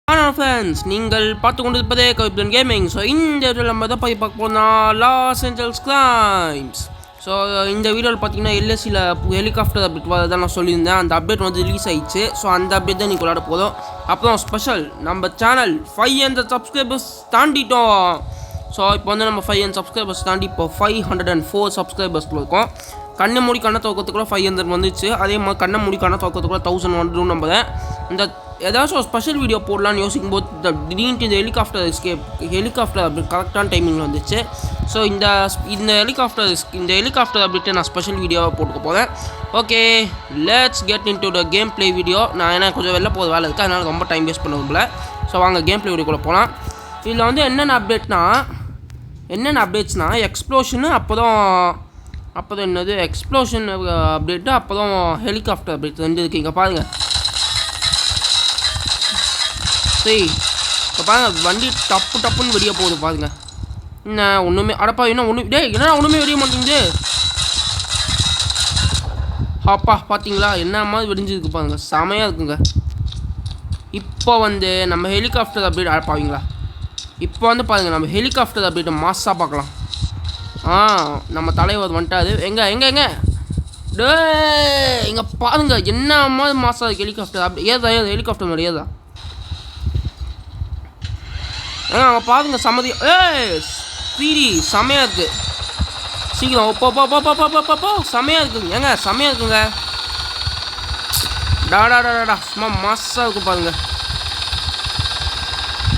Hello friends, நீங்கள் பார்த்து கொண்டிருப்பதே கவிப்டன் gaming. So இந்த வீடியோவில் நம்ம தான் போய் பார்க்க போனால் லாஸ் ஏஞ்சல்ஸ் கிரைம்ஸ். ஸோ இந்த வீடியோவில் பார்த்தீங்கன்னா எல்எஸ்சியில் ஹெலிகாப்டர் அப்டேட் வரதான் நான் சொல்லியிருந்தேன். அந்த அப்டேட் வந்து ரிலீஸ் ஆயிடுச்சு. ஸோ அந்த அப்டேட் தான் நீங்கள் விளாட போதும். அப்புறம் ஸ்பெஷல், நம்ம சேனல் 500 சப்ஸ்கிரைபர்ஸ் தாண்டிட்டோம். ஸோ இப்போ வந்து நம்ம 500 சப்ஸ்கிரைபர்ஸ் தாண்டி இப்போ 504 சப்ஸ்கிரைபர்ஸில் இருக்கோம். கண்ணை மூடி கண்ணை துவக்கத்துக்குள்ள 500 வந்துச்சு. அதே மாதிரி கண்ணை மூடி கண்ணை துவக்கத்துக்குள்ள 1000 வந்துடும். நம்ம இந்த ஏதாச்சும் ஒரு ஸ்பெஷல் வீடியோ போடலான்னு யோசிக்கும் போது திடீர்னு இந்த ஹெலிகாப்டர் அப்டேட் கரெக்டான டைமிங்கில் வந்துச்சு. ஸோ இந்த ஹெலிகாப்டர் அப்டேட்டை நான் ஸ்பெஷல் வீடியோவாக போட்டுக்க போகிறேன். Okay, let's get in to the game play video. நான் ஏன்னா கொஞ்சம் வெளில போகிற வேலை இருக்குது, அதனால் ரொம்ப டைம் வேஸ்ட் பண்ண. ஸோ வாங்க கேம் ப்ளே வீடியோக்குள்ளே போகலாம். இதில் வந்து என்னென்ன அப்டேட்ஸ்னால் எக்ஸ்ப்ளோஷனு, அப்புறம் என்னது எக்ஸ்ப்ளோஷன் அப்டேட்டு, அப்புறம் ஹெலிகாப்டர் அப்டேட் ரெண்டு இருக்குது. இங்கே பாருங்கள். சரி, இப்போ பாருங்கள், வண்டி டப்புன்னு வெடிய போகுது பாருங்கள். என்ன ஒன்றுமே அடப்பா, என்ன ஒன்றுமே வெடிய மாட்டேங்குது. அப்பா பார்த்தீங்களா, என்ன மாதிரி வெடிஞ்சிருக்கு பாருங்கள், செமையாக இருக்குங்க. இப்போ வந்து நம்ம ஹெலிகாப்டர் அப்டேட் அடப்பாவீங்களா. இப்போ வந்து பாருங்கள், நம்ம ஹெலிகாப்டர் அப்டேட்டை மாஸாக பார்க்கலாம். நம்ம தலைவர் வந்துட்டாரு. எங்க டே இங்கே பாருங்க, என்ன மாதிரி மாசா இருக்கு ஹெலிகாப்டர் அப்படி. ஏதா ஹெலிகாப்டர் மாதிரி ஏதா அங்கே பாருங்க. சமதி ஸ்பீடி செமையாக இருக்குது. சீக்கிரம் போ செமையாக இருக்குங்க. செமையாக இருக்குங்க. டாடா சும்மா மாசாக இருக்கும் பாருங்க.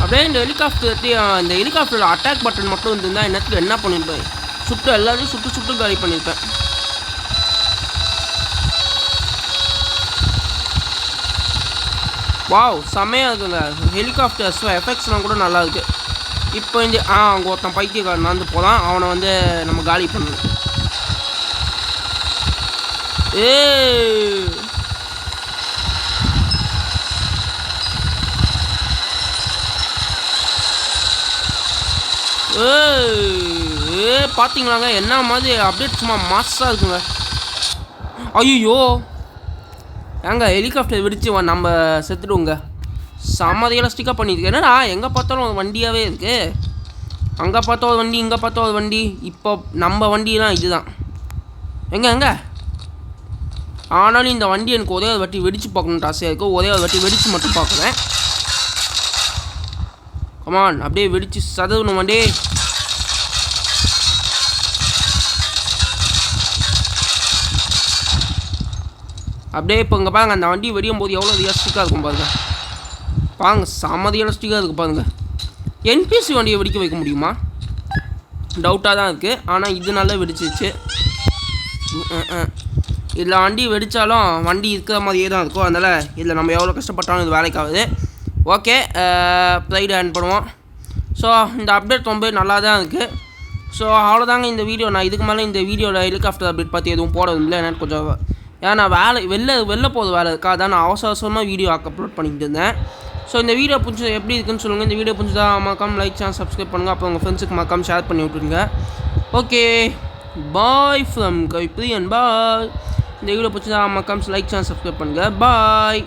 அப்படியே இந்த ஹெலிகாப்டரோட அட்டாக் பட்டன் மட்டும் இருந்திருந்தால் என்னத்துக்கு என்ன பண்ணியிருப்பேன், எல்லாத்தையும் சுட்டு காலி பண்ணியிருப்பேன். வாவ், செம்மையாக இருக்குங்க. ஹெலிகாப்டர்ஸ் எஃபெக்ட்ஸ்லாம் கூட நல்லா இருக்குது. இப்போ இந்த அங்கே ஒருத்தன் பைத்தியக்காரன் நடந்து போகலாம். அவனை வந்து நம்ம காலி பண்ணணும். பார்த்தீங்களாங்க, என்ன மாதிரி அப்டேட் சும்மா மாஸாக இருக்குங்க. ஐயோ ஹெலிகாப்டர் வெடிச்சு நம்ம செத்துடுவோங்க. செம்ம ரியலிஸ்டிக்காக பண்ணியிருக்கு. என்னடா எங்கே பார்த்தாலும் ஒரு வண்டியாகவே இருக்குது. அங்கே பார்த்தா ஒரு வண்டி, இங்கே பார்த்தா ஒரு வண்டி. இப்போ நம்ம வண்டியெலாம் இதுதான். எங்கே ஆனாலும் இந்த வண்டி எனக்கு ஒரே ஒரு வாட்டி வெடித்து பார்க்கணுன்ட்டு ஆசையாக இருக்குது. ஒரே ஒரு வாட்டி வெடித்து மட்டும் பார்க்குறேன். கமான், அப்படியே வெடித்து சதவணும் வண்டி. அப்படியே இப்போ இங்கே பாருங்க, அந்த வண்டி வெடியும் போது எவ்வளோ ரியலிஸ்டிக்காக இருக்கும் பாருங்க. செம்ம ரியலிஸ்டிக்காக இருக்குது பாருங்க. என்பிசி வண்டியை வெடிக்க வைக்க முடியுமா? டவுட்டாக தான் இருக்குது. ஆனால் இது நல்லா வெடிச்சிச்சு. இதில் வண்டி வெடித்தாலும் வண்டி இருக்கிற மாதிரியே தான் இருக்கும். அதனால் இதில் நம்ம எவ்வளோ கஷ்டப்பட்டாலும் இது வேலைக்காகுது. ஓகே, ப்ரைடு ஆன் பண்ணுவோம். ஸோ இந்த அப்டேட் ரொம்ப நல்லா தான் இருக்குது. ஸோ அவ்வளோதாங்க இந்த வீடியோ. நான் இதுக்கு மேலே இந்த வீடியோவில் ஹெலிகாப்டர் அப்டேட் பற்றி எதுவும் போடவில்லை. எனக்கு கொஞ்சம் ஏன்னா வெளில போகுது வேலை இருக்கா, அதான் நான் அவசரமாக வீடியோ அப்லோட் பண்ணிக்கிட்டு இருந்தேன். ஸோ இந்த வீடியோ பிடிச்சது எப்படி இருக்குன்னு சொல்லுங்கள். இந்த வீடியோ பிடிச்சதா மறக்காம லைக் சேனல் சப்ஸ்கிரைப் பண்ணுங்கள். அப்புறம் உங்கள் ஃப்ரெண்ட்ஸுக்கு மறக்காம ஷேர் பண்ணி விட்டுருங்க. Okay, bye from Kavipriyan. Bye. இந்த வீடியோ பிடிச்சதா மறக்காம லைக் சேனல் சப்ஸ்கிரைப் பண்ணுங்கள். பாய்.